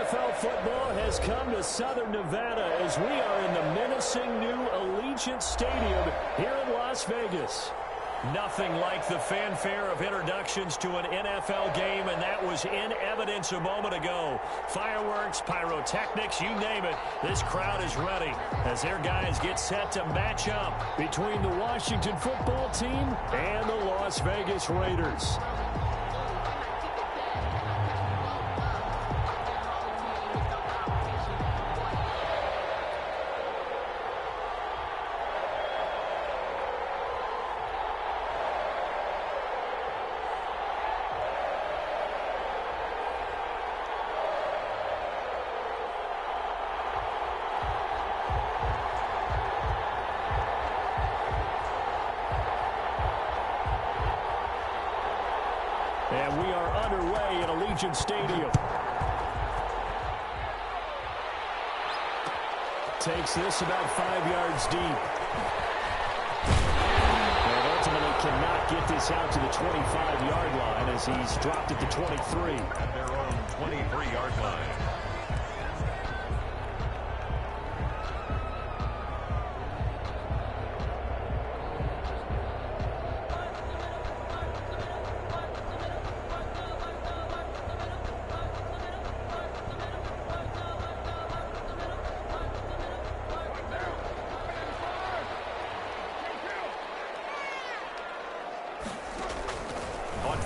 NFL football has come to Southern Nevada as we are in the menacing new Allegiant Stadium here in Las Vegas. Nothing like the fanfare of introductions to an NFL game, and that was in evidence a moment ago. Fireworks, pyrotechnics, you name it. This crowd is ready as their guys get set to match up between the Washington football team and the Las Vegas Raiders. And we are underway at Allegiant Stadium. Takes this about 5 yards deep. And ultimately cannot get this out to the 25-yard line as he's dropped it to 23. At their own 23-yard line.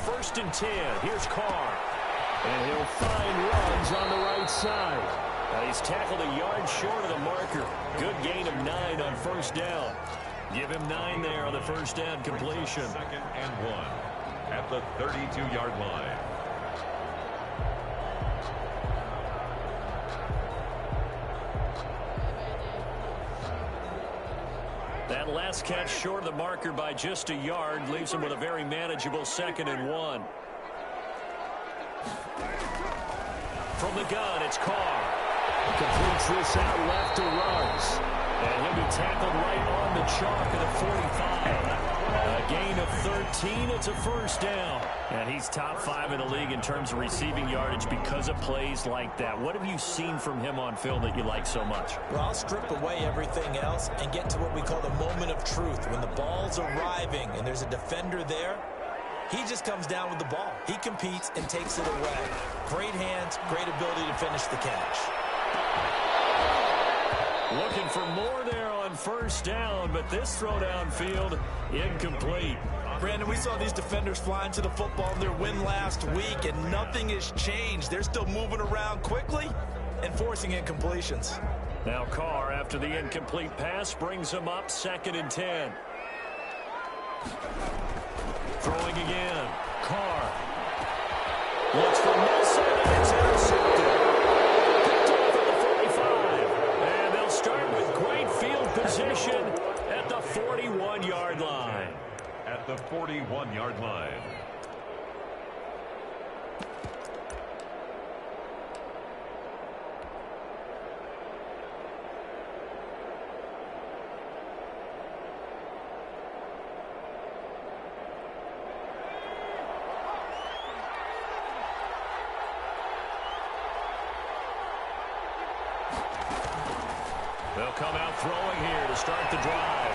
First and 10. Here's Carr. And he'll find runs on the right side. He's tackled a yard short of the marker. Good gain of 9 on first down. Give him 9 there on the first down completion. 2nd and 1 at the 32-yard line. That last catch short of the marker by just a yard leaves him with a very manageable 2nd and 1. From the gun, it's Carr. Completes this out left to Ruggs. And he'll be tackled right on the chalk of the 45. A gain of 13. It's a first down. And he's top 5 in the league in terms of receiving yardage because of plays like that. What have you seen from him on film that you like so much? Well, I'll strip away everything else and get to what we call the moment of truth. When the ball's arriving and there's a defender there, he just comes down with the ball. He competes and takes it away. Great hands, great ability to finish the catch. Looking for more there on first down, but this throw downfield incomplete. Brandon, we saw these defenders flying to the football in their win last week, and nothing has changed. They're still moving around quickly and forcing incompletions. Now Carr, after the incomplete pass, brings him up 2nd and 10. Throwing again. Carr. Looks for Nelson, and it's intercepted. Picked off at the 45. And they'll start with great field position at the 41-yard line. At the 41-yard line. They'll come out throwing here to start the drive.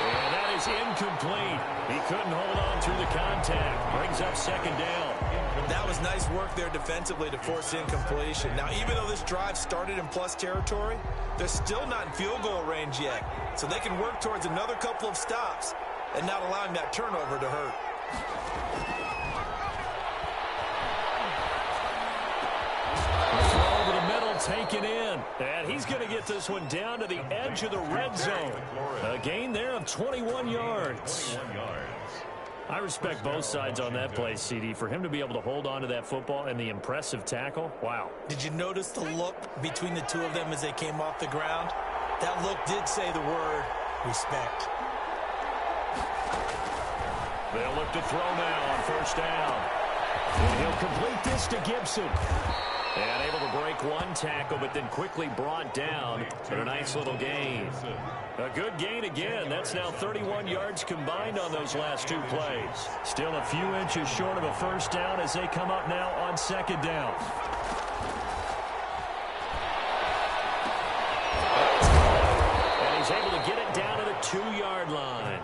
And that is incomplete. He couldn't hold on through the contact. Brings up second down. That was nice work there defensively to force incompletion. Now, even though this drive started in plus territory, they're still not in field goal range yet. So they can work towards another couple of stops and not allowing that turnover to hurt. Throw over the middle, taken in. And he's going to get this one down to the edge of the red zone. A gain there of 21 yards. 21 yards. I respect both sides on that play, CD. For him to be able to hold on to that football and the impressive tackle, wow. Did you notice the look between the two of them as they came off the ground? That look did say the word respect. They'll look to throw now on first down. And he'll complete this to Gibson. And able to break one tackle, but then quickly brought down for a nice little gain. A good gain again. That's now 31 yards combined on those last two plays. Still a few inches short of a first down as they come up now on second down. And he's able to get it down to the 2-yard line.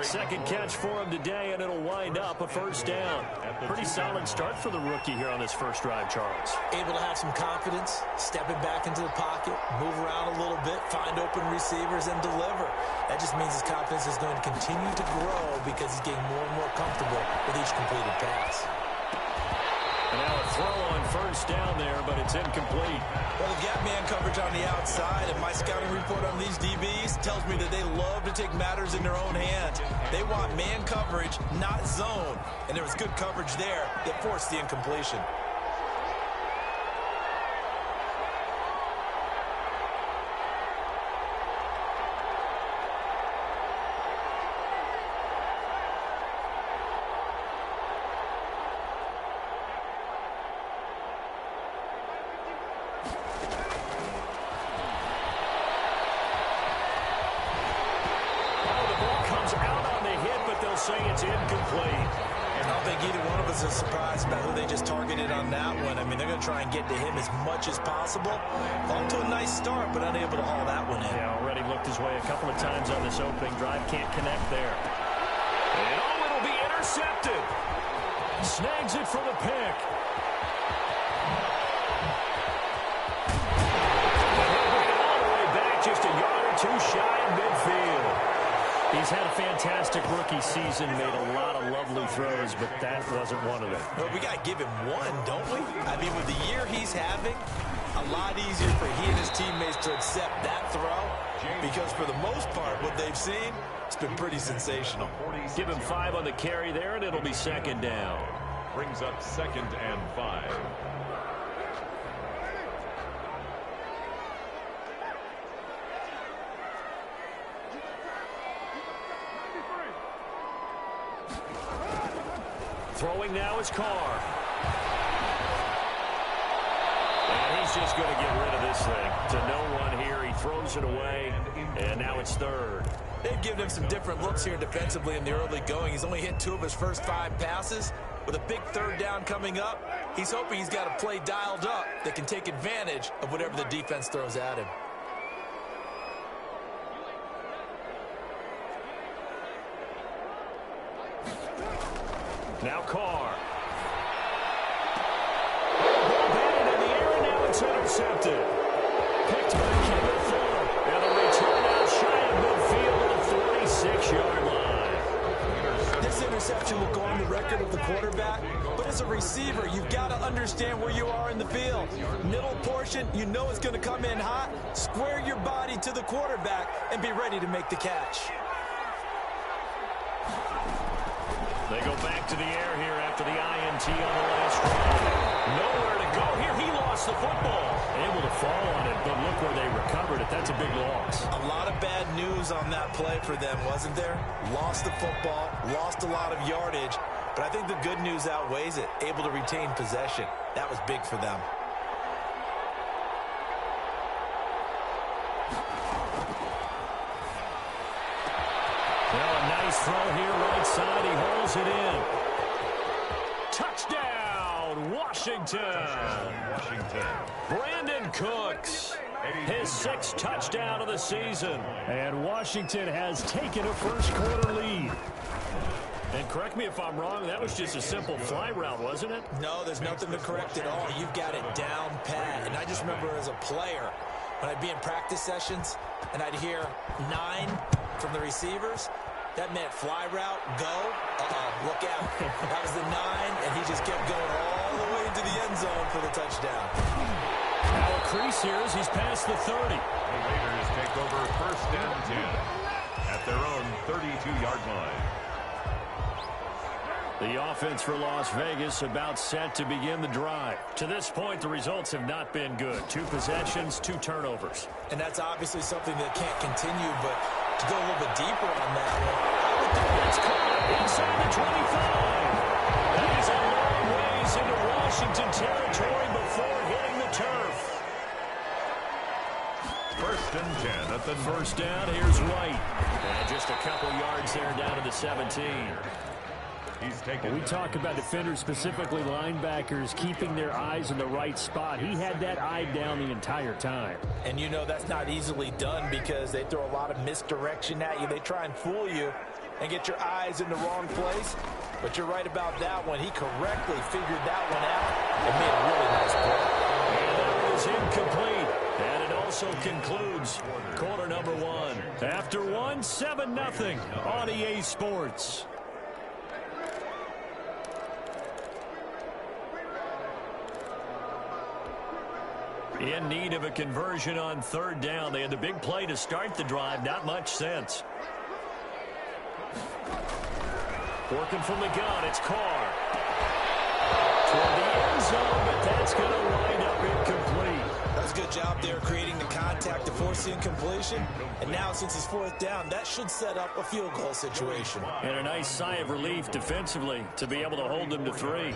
Second catch for him today, and it'll wind up a first down. Pretty solid start for the rookie here on this first drive, Charles. Able to have some confidence, stepping back into the pocket, move around a little bit, find open receivers, and deliver. That just means his confidence is going to continue to grow because he's getting more and more comfortable with each completed pass. And now a throw on first down there, but it's incomplete. Well, the gap man coverage on the outside, and my scouting report on these DBs tells me that they love to take matters in their own hands. They want man coverage, not zone. And there was good coverage there that forced the incompletion. Say it's incomplete. I don't think either one of us is surprised about who they just targeted on that one. I mean, they're going to try and get to him as much as possible. Off to a nice start, but unable to haul that one in. Yeah, already looked his way a couple of times on this opening drive. Can't connect there. And oh, it'll be intercepted. Snags it for the pick. All the way back, just a yard or two shy of midfield. He's had a fantastic rookie season, made a lot of lovely throws, but that wasn't one of them. Well, we got to give him one, don't we? I mean, with the year he's having, a lot easier for he and his teammates to accept that throw because for the most part, what they've seen, it's been pretty sensational. Give him 5 on the carry there, and it'll be second down. Brings up 2nd and 5. Throwing now is Carr. And he's just going to get rid of this thing. To no one here. He throws it away, and now it's third. They've given him some different looks here defensively in the early going. He's only hit 2 of his first 5 passes. With a big third down coming up, he's hoping he's got a play dialed up that can take advantage of whatever the defense throws at him. Now Carr. Ball batted in the air, and now it's intercepted. Picked by Kevin Fuller. And the return out shy of midfield at the 46-yard line. This interception will go on the record of the quarterback, but as a receiver, you've got to understand where you are in the field. Middle portion, you know it's going to come in hot. Square your body to the quarterback and be ready to make the catch. They go back to the air here after the INT on the last drive. Nowhere to go here. He lost the football. Able to fall on it, but look where they recovered it. That's a big loss. A lot of bad news on that play for them, wasn't there? Lost the football, lost a lot of yardage, but I think the good news outweighs it. Able to retain possession. That was big for them. Well, a nice throw here right side. He holds it in. Touchdown, Washington. Washington. Brandon Cooks. His 6th touchdown of the season. And Washington has taken a first-quarter lead. And correct me if I'm wrong, that was just a simple fly route, wasn't it? No, there's nothing to correct at all. You've got it down pat. And I just remember as a player, when I'd be in practice sessions and I'd hear 9 from the receivers, that meant fly route, go, look out. That was the 9, and he just kept going all the way into the end zone for the touchdown. Now a crease here as he's past the 30. The Raiders take over 1st and 10 at their own 32-yard line. The offense for Las Vegas about set to begin the drive. To this point, the results have not been good. 2 possessions, 2 turnovers. And that's obviously something that can't continue, but to go a little bit deeper on that one, it's caught inside the 25. That is a long ways into Washington territory before hitting the turf. 1st and 10 at the first down. Here's White. And just a couple yards there down to the 17. We talk about defenders, specifically linebackers, keeping their eyes in the right spot. He had that eye down the entire time. And you know that's not easily done because they throw a lot of misdirection at you. They try and fool you and get your eyes in the wrong place. But you're right about that one. He correctly figured that one out and made a really nice play. And that was incomplete. And it also concludes quarter number 1. After 1, 7-0 on EA Sports. In need of a conversion on 3rd down. They had the big play to start the drive. Not much sense. Working from the gun. It's Carr. Toward the end zone, but that's going to wind up incomplete. That's a good job there creating the contact to force the incompletion. And now since it's 4th down, that should set up a field goal situation. And a nice sigh of relief defensively to be able to hold them to 3.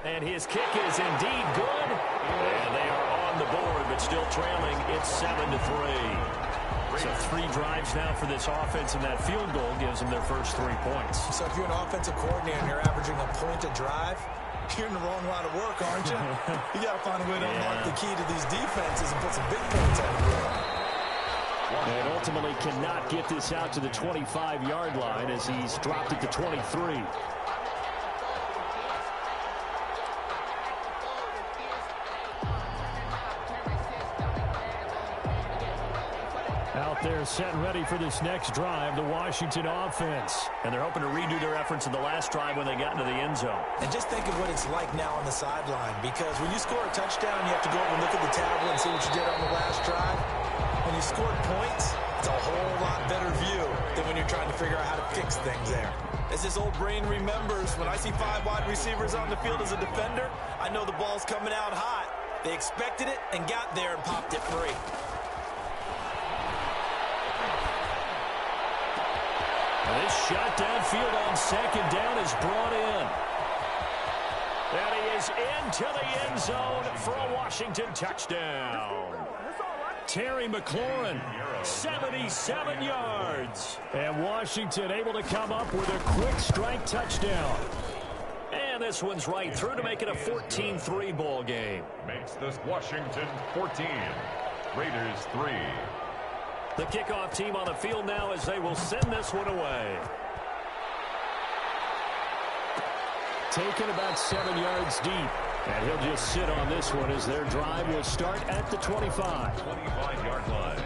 And his kick is indeed good. And they are on the board, but still trailing. It's 7-3. So 3 drives now for this offense, and that field goal gives them their first 3 points. So if you're an offensive coordinator and you're averaging a point a drive, you're in the wrong line of work, aren't you? You got to find a way to unlock the key to these defenses and put some big points on the board. And ultimately cannot get this out to the 25-yard line as he's dropped it to 23. Out there set and ready for this next drive, the Washington offense. And they're hoping to redo their efforts in the last drive when they got into the end zone. And just think of what it's like now on the sideline, because when you score a touchdown, you have to go over and look at the tablet and see what you did on the last drive. When you scored points, it's a whole lot better view than when you're trying to figure out how to fix things there. As this old brain remembers, when I see 5 wide receivers on the field as a defender, I know the ball's coming out hot. They expected it and got there and popped it free. This shot downfield on 2nd down is brought in. And he is into the end zone for a Washington touchdown. Terry McLaurin, 77 yards. And Washington able to come up with a quick strike touchdown. And this one's right through to make it a 14-3 ball game. Makes this Washington 14. Raiders 3. The kickoff team on the field now as they will send this one away. Taken about 7 yards deep. And he'll just sit on this one as their drive will start at the 25. 25-yard line.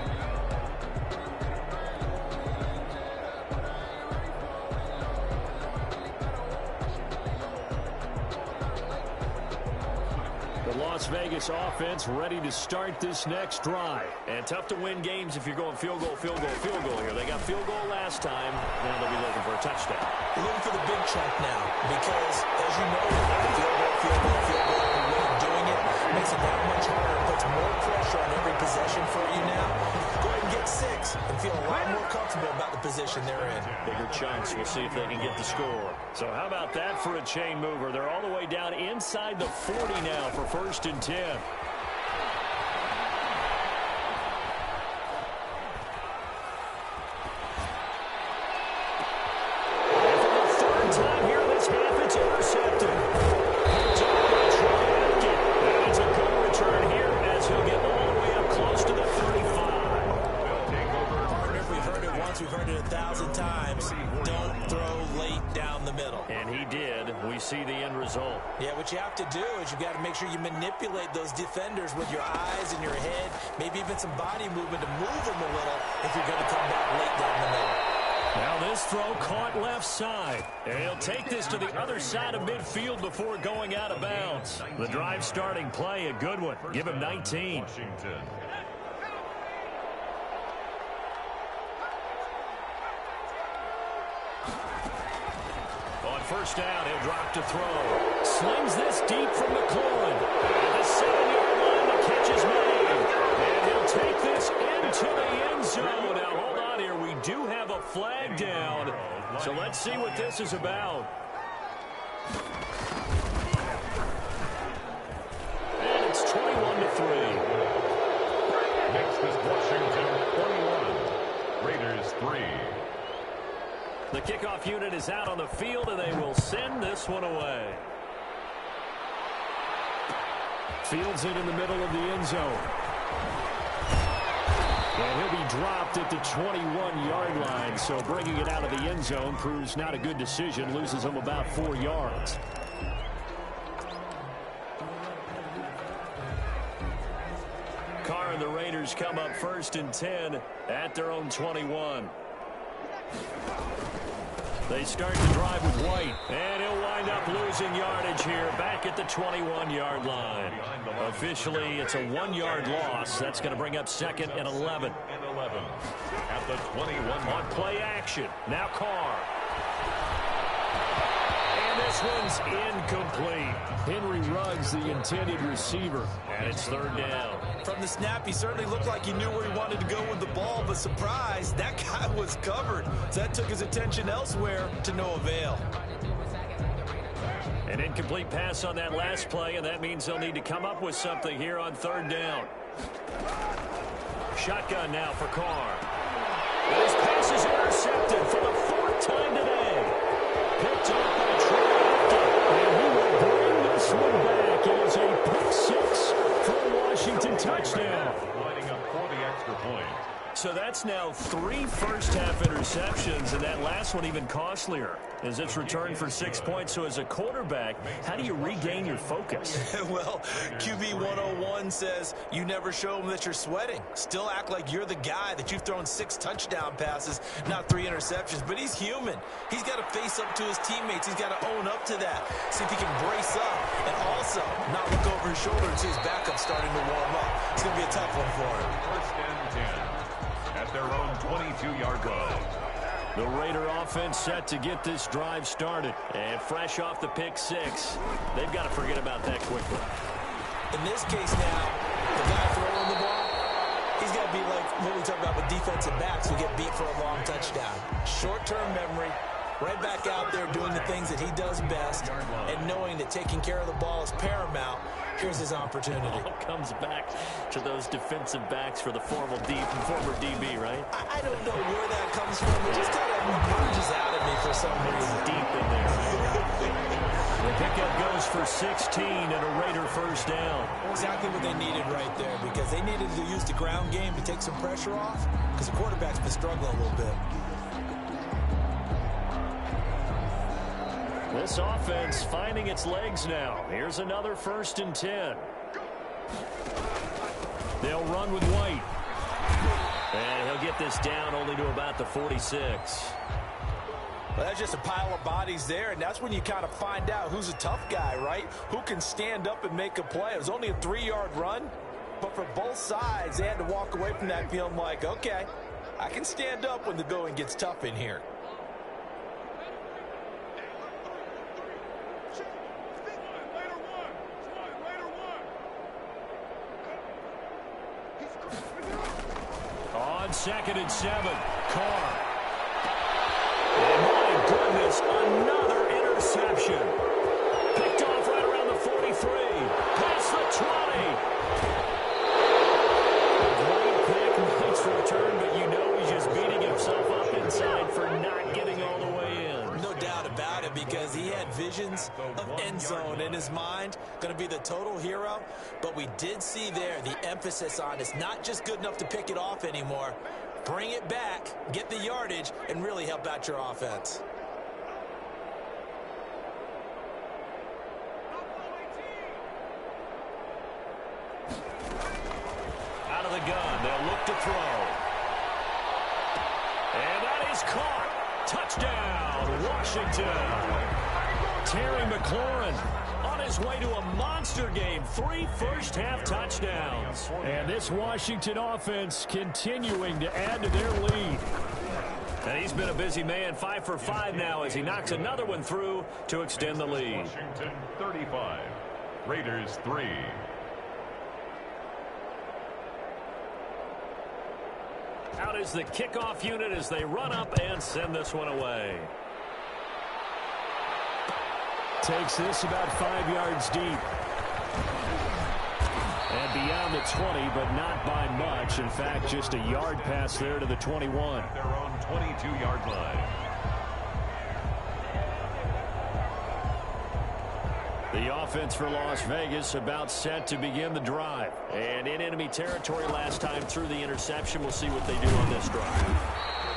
The Las Vegas offense ready to start this next drive. And tough to win games if you're going field goal, field goal, field goal here. They got field goal last time. Now they'll be looking for a touchdown. They're looking for the big chunk now because, as you know, the field goal, way of doing it makes it that much harder. It puts more pressure on every possession for you now. Go ahead and get 6 and feel a lot more comfortable about the position they're in. Bigger chunks. We'll see if they can get the score. So how about that for a chain mover? They're all the way down inside the 40 now for 1st and 10. And for the 3rd time here in this half, it's intercepted. And it's a good return see the end result. Yeah, what you have to do is you got to make sure you manipulate those defenders with your eyes and your head, maybe even some body movement to move them a little if you're going to come back late down the middle. Now this throw caught left side. And he'll take this to the other side of midfield before going out of bounds. The drive starting play, a good one. Give him 19. Washington. On first down, he'll drop to throw. Slings this deep from McLaurin. And the 7-yard line, the catch is made. And he'll take this into the end zone. Now hold on here. We do have a flag down. So let's see what this is about. And it's 21-3. Next is Washington 21. Raiders 3. The kickoff unit is out on the field, and they will send this one away. Fields it in the middle of the end zone. And he'll be dropped at the 21-yard line, so bringing it out of the end zone proves not a good decision. Loses him about 4 yards. Carr and the Raiders come up 1st and 10 at their own 21. They start to drive with White, and he'll wind up losing yardage here back at the 21-yard line. Officially, it's a 1-yard loss. That's going to bring up 2nd and 11. At the 21. On play action. Now Carr. And this one's incomplete. Henry Ruggs, the intended receiver, and it's 3rd down. From the snap, he certainly looked like he knew where he wanted to go with the ball, but surprise, that guy was covered. So that took his attention elsewhere to no avail. An incomplete pass on that last play, and that means they'll need to come up with something here on 3rd down. Shotgun now for Carr. And his pass is intercepted for the 4th time today. Picked up by Trey, and he will bring this one back. It is a pick 6 for a Washington touchdown. Lining up for the extra point. So that's now 3 first-half interceptions, and that last one even costlier as it's returned for 6 points. So as a quarterback, how do you regain your focus? Well, QB 101 says you never show them that you're sweating. Still act like you're the guy that you've thrown 6 touchdown passes, not 3 interceptions. But he's human. He's got to face up to his teammates. He's got to own up to that. See if he can brace up and also not look over his shoulder and see his backup starting to warm up. It's going to be a tough one for him. 1st and 10. At their own 22-yard line. The Raider offense set to get this drive started. And fresh off the pick 6, they've got to forget about that quickly. In this case now, the guy throwing the ball, he's got to be like what we talk about with defensive backs who get beat for a long touchdown. Short-term memory, right back out there doing the things that he does best, and knowing that taking care of the ball is paramount. Here's his opportunity. All comes back to those defensive backs for the former DB, right? I don't know where that comes from. It just kind of emerges out of me for some reason. Deep in there. The pickup goes for 16 and a Raider 1st down. Exactly what they needed right there, because they needed to use the ground game to take some pressure off, because the quarterback's been struggling a little bit. This offense finding its legs now. Here's another 1st and 10. They'll run with White. And he'll get this down only to about the 46. Well, that's just a pile of bodies there, and that's when you kind of find out who's a tough guy, right? Who can stand up and make a play. It was only a 3-yard run, but for both sides, they had to walk away from that feeling like, okay, I can stand up when the going gets tough in here. On 2nd and 7, Carr. And my goodness, another interception. Picked off right around the 43. Past the 20. Great pick, nice return, but you know he's just beating himself up inside for not getting all the way in. No doubt about it, because he had visions of end zone in his mind. Going to be the total hero. But we did see there the emphasis on it's not just good enough to pick it off anymore. Bring it back, get the yardage, and really help out your offense. gun. They'll look to throw. And that is caught. Touchdown, Washington. Terry McLaurin on his way to a monster game. 3 first-half touchdowns. And this Washington offense continuing to add to their lead. And he's been a busy man, 5 for 5 now as he knocks another one through to extend the lead. Washington 35, Raiders 3. Out is the kickoff unit as they run up and send this one away. Takes this about 5 yards deep. And beyond the 20, but not by much. In fact, just a yard pass there to the 21. Their own 22-yard line. The offense for Las Vegas about set to begin the drive. And in enemy territory last time through the interception. We'll see what they do on this drive.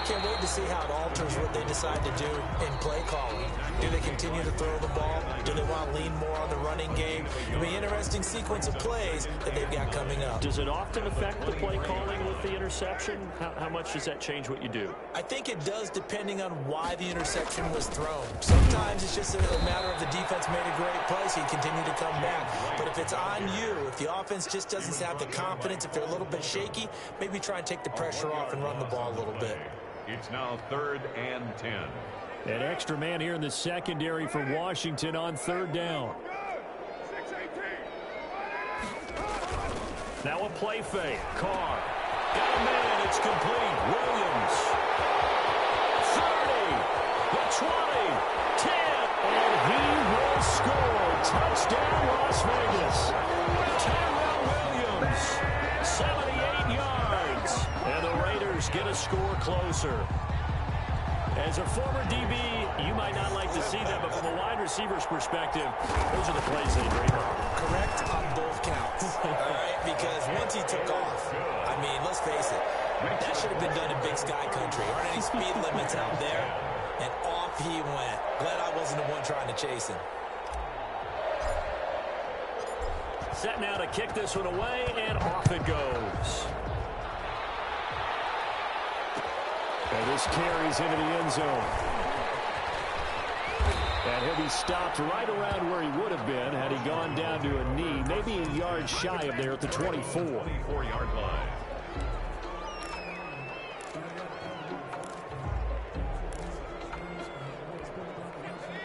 Can't wait to see how it alters what they decide to do in play calling. Do they continue to throw the ball? Do they want to lean more on the running game? It'll be an interesting sequence of plays that they've got coming up. Does it often affect the play calling with the interception? How much does that change what you do? I think it does depending on why the interception was thrown. Sometimes it's just a matter of the defense made a great play, so you continue to come back. But if it's on you, if the offense just doesn't have the confidence, if they're a little bit shaky, maybe try and take the pressure off and run the ball a little bit. It's now 3rd and 10. An extra man here in the secondary for Washington on 3rd down. Now a play fake. Carr. Got a man. It's complete. Williams. 30. The 20. 10. And he will score. Touchdown, Las Vegas. Tyrell Williams. 78 yards. And the Raiders get a score closer. As a former DB, you might not like to see that, but from a wide receiver's perspective, those are the plays they dream of. Correct on both counts. All right, because once he took off, I mean, let's face it, that should have been done in Big Sky Country. Aren't any speed limits out there? And off he went. Glad I wasn't the one trying to chase him. Set now to kick this one away, and off it goes. And this carries into the end zone. And he'll be stopped right around where he would have been had he gone down to a knee, maybe a yard shy of there at the 24. 24-yard line.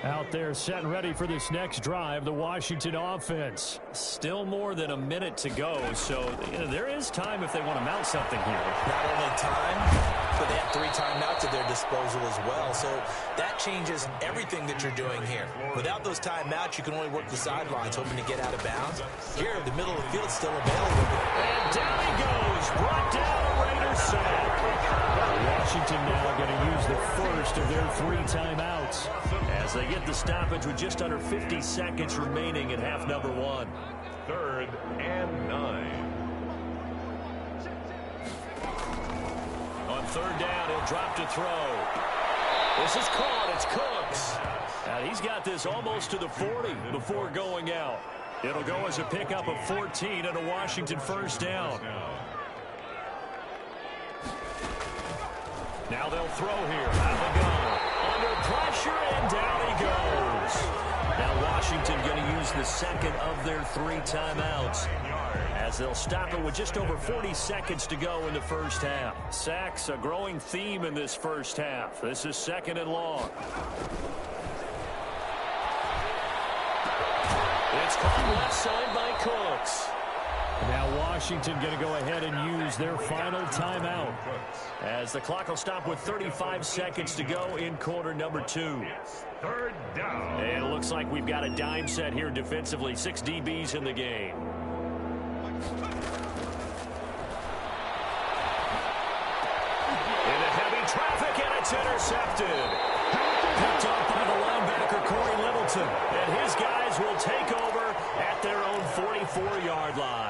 Out there set and ready for this next drive, the Washington offense. Still more than a minute to go, so there is time if they want to mount something here. Not only time, but they have 3 timeouts at their disposal as well, so that changes everything that you're doing here. Without those timeouts, you can only work the sidelines, hoping to get out of bounds. Here, the middle of the field is still available. And down he goes, brought down a Raiders sack. Washington now going to use the first of their 3 timeouts as they get the stoppage with just under 50 seconds remaining in half number 1. 3rd and 9. On 3rd down, he'll drop to throw. This is caught. It's Cooks. And he's got this almost to the 40 before going out. It'll go as a pickup of 14 and a Washington first down. Now they'll throw here. Out the gun. Under pressure, and down he goes. Now Washington going to use the second of their 3 timeouts as they'll stop it with just over 40 seconds to go in the first half. Sacks, a growing theme in this first half. This is 2nd and long. It's caught left side by Cooks. Now Washington going to go ahead and use their final timeout as the clock will stop with 35 seconds to go in quarter number 2. 3rd down. And it looks like we've got a dime set here defensively. 6 DBs in the game. Into heavy traffic, and it's intercepted. Picked up by the linebacker, Corey Littleton. And his guys will take over at their own 44-yard line.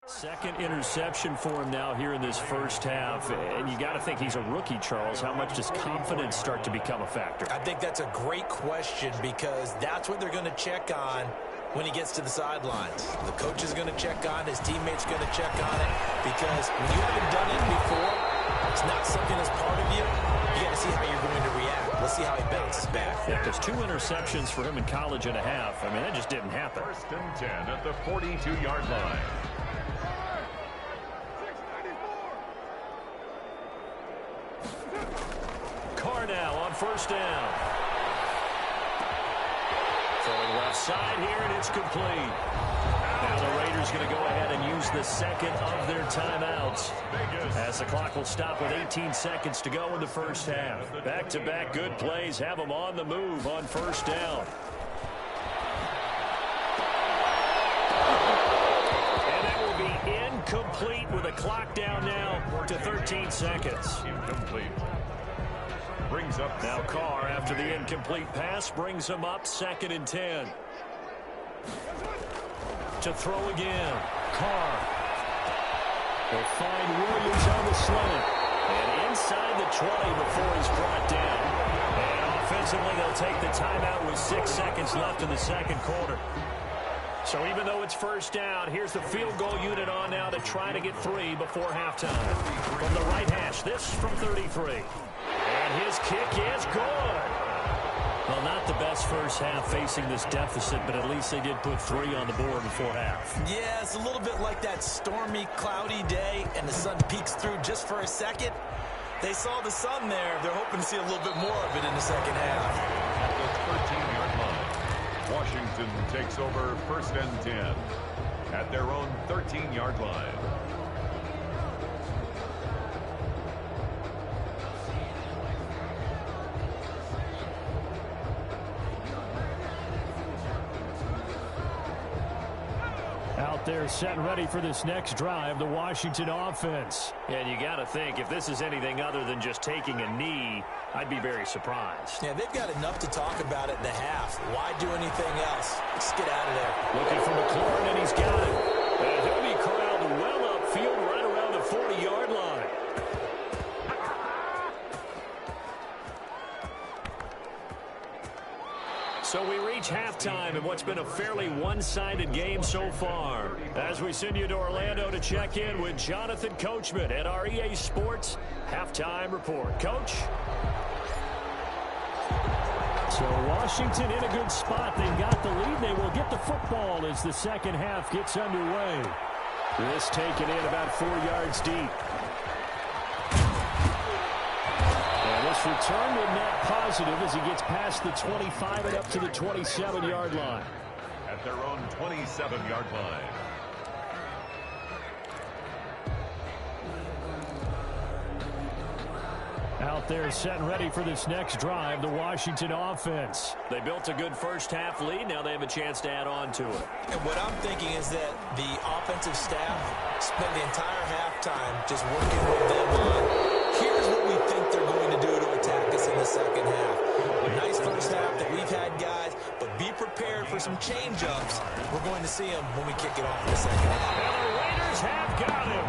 Second interception for him now here in this first half. And you got to think he's a rookie, Charles. How much does confidence start to become a factor? I think that's a great question because that's what they're going to check on when he gets to the sidelines. The coach is going to check on, his teammates going to check on it, because when you haven't done it before, it's not something that's part of you. You got to see how you're going to react. We'll see how he bounces back. Yeah, because 2 interceptions for him in college and a half. I mean, that just didn't happen. First and 10 at the 42-yard line. Carr now on first down. Throwing left side here, and it's complete. Now the Raiders going to go ahead and use the second of their timeouts as the clock will stop with 18 seconds to go in the first half. Back-to-back good plays have them on the move on first down. And that will be incomplete with a clock down now to 13 seconds. Incomplete. Brings up now Carr, after the incomplete pass, brings him up 2nd and 10. To throw again. Carr will find Williams on the slant. And inside the 20 before he's brought down. And offensively, they'll take the timeout with 6 seconds left in the second quarter. So even though it's first down, here's the field goal unit on now to try to get 3 before halftime. From the right hash, this from 33. And his kick is good. Well, not the best first half facing this deficit, but at least they did put 3 on the board before half. Yeah, it's a little bit like that stormy, cloudy day, and the sun peeks through just for a second. They saw the sun there. They're hoping to see a little bit more of it in the second half. At the 13-yard line, Washington takes over first and 10 at their own 13-yard line. Out there set and ready for this next drive, the Washington offense. And you got to think, if this is anything other than just taking a knee, I'd be very surprised. Yeah, they've got enough to talk about it in the half. Why do anything else? Just get out of there. Looking for McLaurin, and he's got it. And he'll be corralled well upfield right around the 40-yard line. So we reach halftime in what's been a fairly one-sided game so far. As we send you to Orlando to check in with Jonathan Coachman at our EA Sports Halftime Report. Coach? So Washington in a good spot. They've got the lead. They will get the football as the second half gets underway. This taken in about 4 yards deep. This return will net positive as he gets past the 25 and up to the 27-yard line. At their own 27-yard line. Out there set and ready for this next drive, the Washington offense. They built a good first half lead. Now they have a chance to add on to it. And what I'm thinking is that the offensive staff spent the entire halftime just working with them on, here's what we think they're going to do to attack us in the second half. A nice first half that we've had, guys, but be prepared for some change-ups. We're going to see them when we kick it off in the second half. And the Raiders have got him.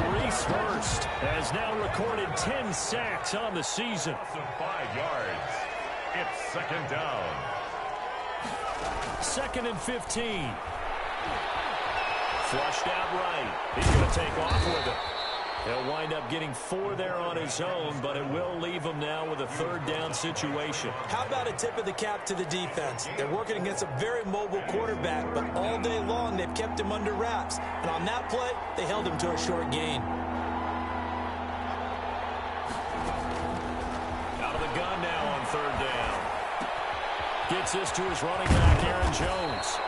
Maurice Hurst has now recorded 10 sacks on the season. 5 yards. It's second down. 2nd and 15. Flushed out right. He's going to take off with it. He'll wind up getting 4 there on his own, but it will leave him now with a 3rd down situation. How about a tip of the cap to the defense? They're working against a very mobile quarterback, but all day long they've kept him under wraps. And on that play, they held him to a short gain. Out of the gun now on 3rd down. Gets this to his running back, Aaron Jones.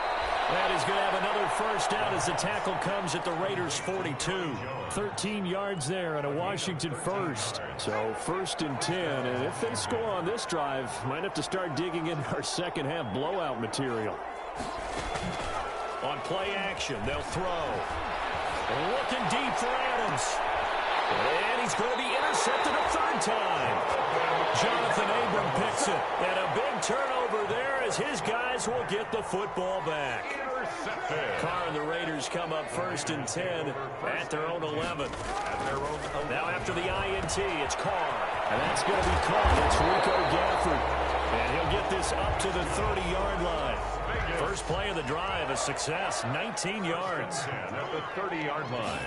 And he's going to have another first down as the tackle comes at the Raiders' 42. 13 yards there and a Washington first. So 1st and 10. And if they score on this drive, might have to start digging in our second half blowout material. On play action, they'll throw. Looking deep for Adams. And he's going to be intercepted a third time. Jonathan Abram picks it. And a big turnover there as his guys will get the football back. Carr and the Raiders come up 1st and 10 at their own 11. Now after the INT, it's Carr. And that's going to be caught. It's Rico Gafford. And he'll get this up to the 30-yard line. First play of the drive, a success, 19 yards. At the 30-yard line.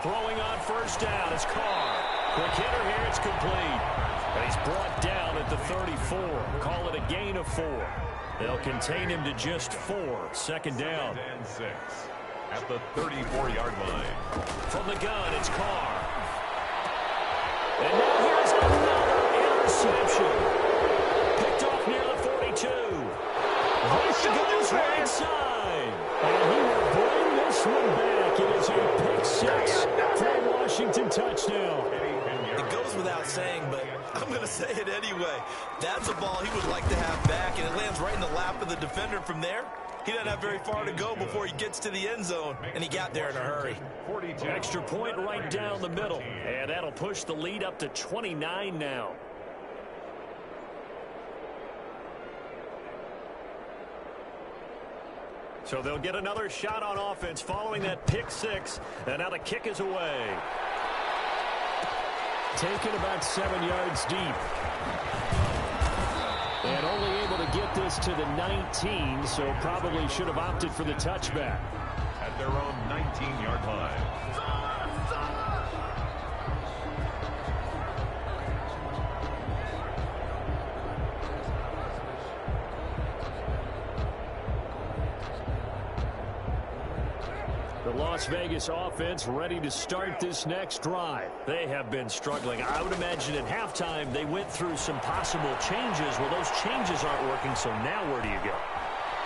Throwing on first down is Carr. Quick hitter here, it's complete. And he's brought down at the 34. Call it a gain of 4. They'll contain him to just 4. Second down. And 6. At the 34-yard line. From the gun, it's Carr. And now here's another interception. Picked off near the 42. He goes right side. And he will bring this one back. It is a pick 6 for a Washington touchdown. It goes without saying, but I'm going to say it anyway. That's a ball he would like to have back, and it lands right in the lap of the defender from there. He doesn't have very far to go before he gets to the end zone, and he got there in a hurry. Extra point right down the middle, and that'll push the lead up to 29 now. So they'll get another shot on offense following that pick 6, and now the kick is away. Taken about 7 yards deep. And only able to get this to the 19, so probably should have opted for the touchback. At their own 19-yard line. The Las Vegas offense ready to start this next drive. They have been struggling. I would imagine at halftime they went through some possible changes. Well, those changes aren't working, so now where do you go?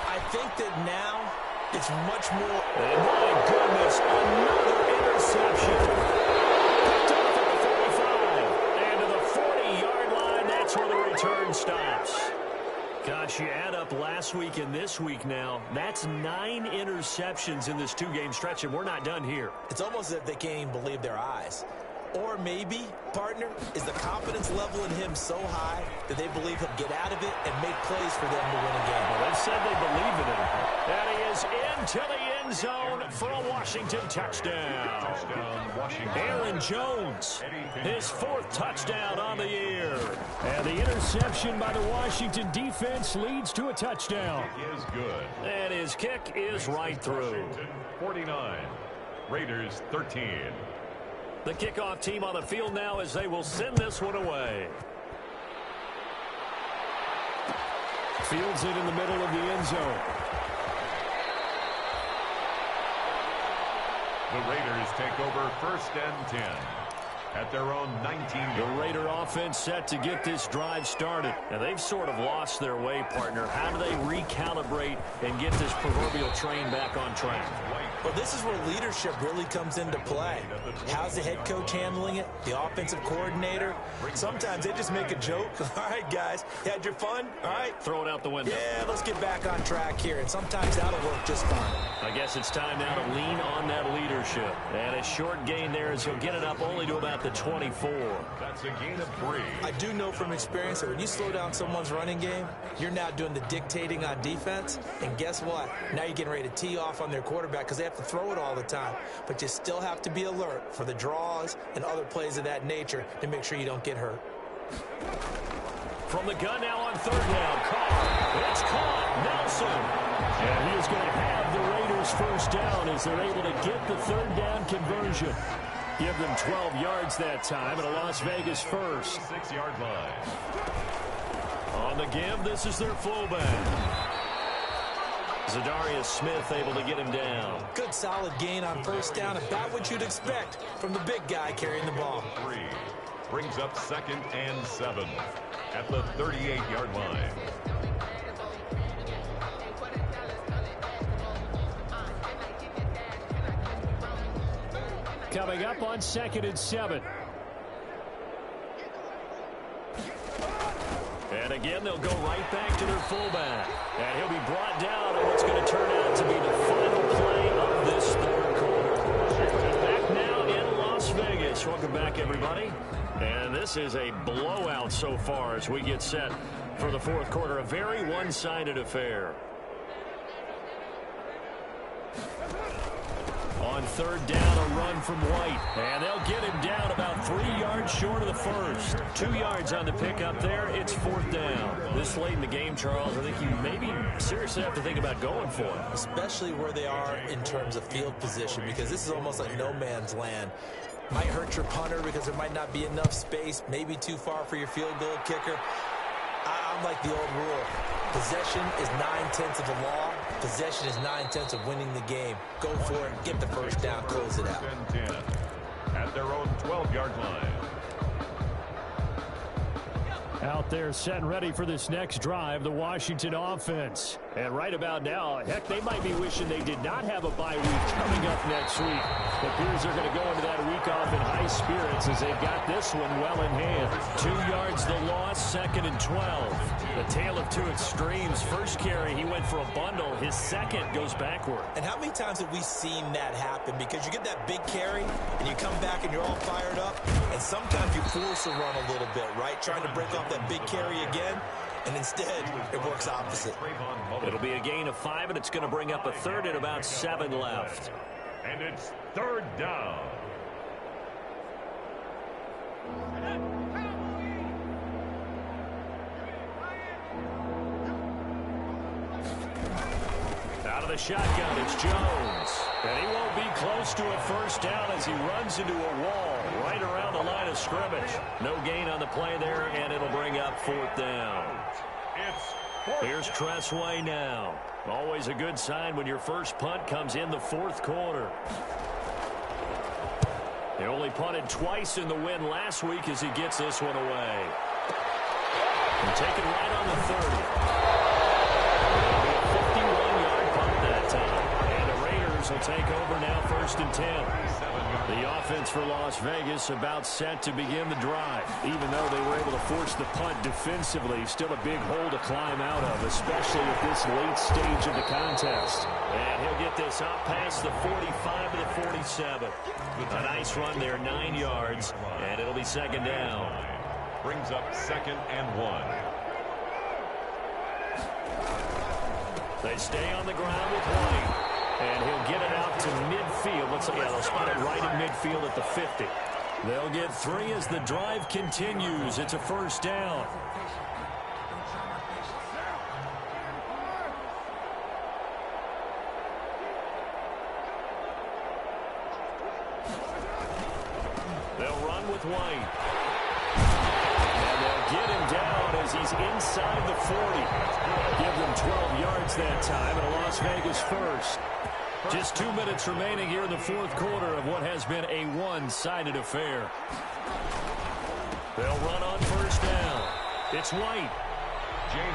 I think that now it's much more. And my goodness, another interception. Picked off at the 45. And to the 40-yard line, that's where the return stops. Gosh, you add up last week and this week now, that's 9 interceptions in this 2-game stretch, and we're not done here. It's almost as if they can't even believe their eyes. Or maybe, partner, is the confidence level in him so high that they believe he'll get out of it and make plays for them to win a game. Well, they said they believe in it. And he is into the end zone for a Washington touchdown. Aaron Jones, his 4th touchdown on the year. And the interception by the Washington defense leads to a touchdown. Is good. And his kick is right through. 49. Raiders 13. The kickoff team on the field now as they will send this one away. Fields it in the middle of the end zone. The Raiders take over 1st and 10 at their own 19. The Raider offense set to get this drive started. And they've sort of lost their way, partner. How do they recalibrate and get this proverbial train back on track? Well, this is where leadership really comes into play. How's the head coach handling it? The offensive coordinator? Sometimes they just make a joke. All right, guys, you had your fun? All right. Throw it out the window. Yeah, let's get back on track here. And sometimes that'll work just fine. I guess it's time now to lean on that leadership. And a short gain there as he'll get it up only to about the 24. That's a gain of 3. I do know from experience that when you slow down someone's running game, you're now doing the dictating on defense. And guess what? Now you're getting ready to tee off on their quarterback because they have to throw it all the time. But you still have to be alert for the draws and other plays of that nature to make sure you don't get hurt. From the gun now on 3rd down. Carr. It's caught. Nelson. And he is going to have the Raiders 1st down as they're able to get the 3rd down conversion. Give them 12 yards that time at a Las Vegas 1st. 6-yard line. On the give, this is their fullback. Zadarius Smith able to get him down. Good solid gain on 1st down, about what you'd expect from the big guy carrying the ball. 3 brings up 2nd and 7 at the 38-yard line. Coming up on 2nd and 7. And again, they'll go right back to their fullback. And he'll be brought down on what's going to turn out to be the final play of this 3rd quarter. Back now in Las Vegas Vegas. Welcome back, everybody. And this is a blowout so far as we get set for the fourth quarter. A very one-sided affair. On third down, a run from White. And they'll get him down about 3 yards short of the first. 2 yards on the pickup there. It's fourth down. This late in the game, Charles, I think you maybe seriously have to think about going for it. Especially where they are in terms of field position, because this is almost like no man's land. Might hurt your punter because there might not be enough space, maybe too far for your field goal kicker. I'm like the old rule. Possession is 9/10 of the law. Possession is 9/10 of winning the game. Go for it. Get the first down. Close it out. 10-10 at their own 12-yard line. Out there set and ready for this next drive, the Washington offense. And right about now, heck, they might be wishing they did not have a bye week coming up next week. It appears they're going to go into that week off in high spirits as they've got this one well in hand. 2 yards the loss, 2nd and 12. The tale of two extremes. First carry, he went for a bundle. His second goes backward. And how many times have we seen that happen? Because you get that big carry, and you come back and you're all fired up, and sometimes you force a run a little bit, right? Trying to break off that big carry again, and instead it works opposite. It'll be a gain of 5, and it's going to bring up a third and about 7 left. And it's third down. Out of the shotgun, it's Jones. And he won't be close to a first down as he runs into a wall right around the line of scrimmage. No gain on the play there, and it'll bring up fourth down. Here's Tressway now. Always a good sign when your first punt comes in the fourth quarter. He only punted twice in the win last week as he gets this one away. And taken right on the 30. It'll be a 51-yard punt that time. And the Raiders will take over now, 1st and 10. The offense for Las Vegas about set to begin the drive. Even though they were able to force the punt defensively, still a big hole to climb out of, especially at this late stage of the contest. And he'll get this up past the 45 to the 47. A nice run there, 9 yards, and it'll be second down. Brings up 2nd and 1. They stay on the ground with White. And he'll get it out to midfield. Looks like, yeah, they'll spot it right in midfield at the 50. They'll get 3 as the drive continues. It's a first down. They'll run with White. And they'll get him down as he's inside the 40. Give them 12 yards that time, and a Las Vegas first. Just 2 minutes remaining here in the fourth quarter of what has been a one-sided affair. They'll run on first down. It's White.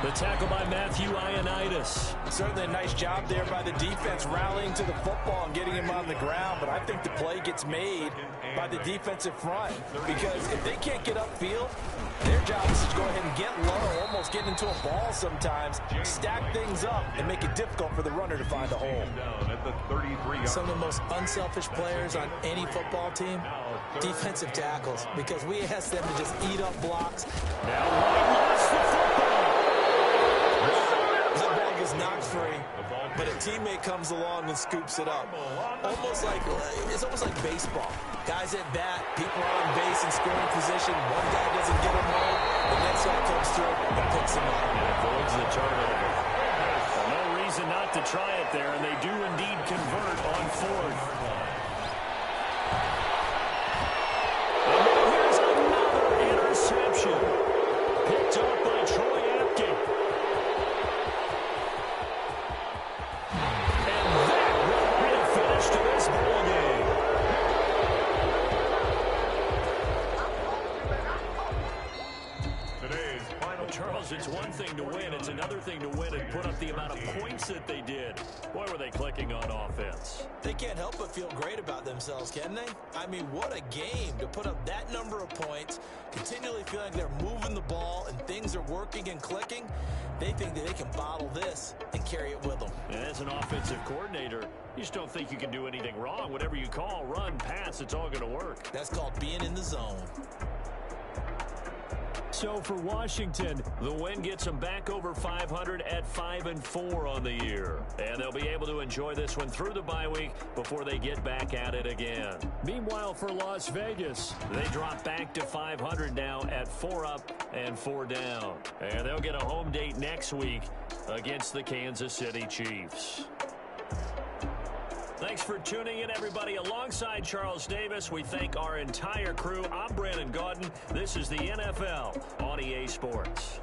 The tackle by Matthew Ioannidis. Certainly a nice job there by the defense rallying to the football and getting him on the ground, but I think the play gets made by the defensive front because if they can't get upfield, their job is to go ahead and get low, almost get into a ball sometimes, stack things up, and make it difficult for the runner to find a hole. Some of the most unselfish players on any football team, defensive tackles, because we ask them to just eat up blocks. Now White lost the football. That ball gets knocked free, but a teammate comes along and scoops it up. It's almost like baseball. Guys at bat, people are on base in scoring position. One guy doesn't get him home. The next guy comes through and picks him up. And avoids the turnover. Well, no reason not to try it there, and they do indeed convert on fourth. And now here's another interception. Picked up by Troy Apke. And that will be a finish to this ball game. Charles, Charles, it's one thing to win. It's another thing to win and put up the amount of points that they did. Boy, were they clicking on offense. They can't help but feel great about themselves, can they? I mean, what a game to put up that number of points, continually feel like they're moving the ball and things are working and clicking. They think that they can bottle this and carry it with them. And as an offensive coordinator, you just don't think you can do anything wrong. Whatever you call, run, pass, it's all going to work. That's called being in the zone. So for Washington, the win gets them back over 500 at 5-4 on the year. And they'll be able to enjoy this one through the bye week before they get back at it again. Meanwhile, for Las Vegas, they drop back to 500 now at 4 up and 4 down. And they'll get a home date next week against the Kansas City Chiefs. Thanks for tuning in, everybody. Alongside Charles Davis, we thank our entire crew. I'm Brandon Gaudin. This is the NFL on EA Sports.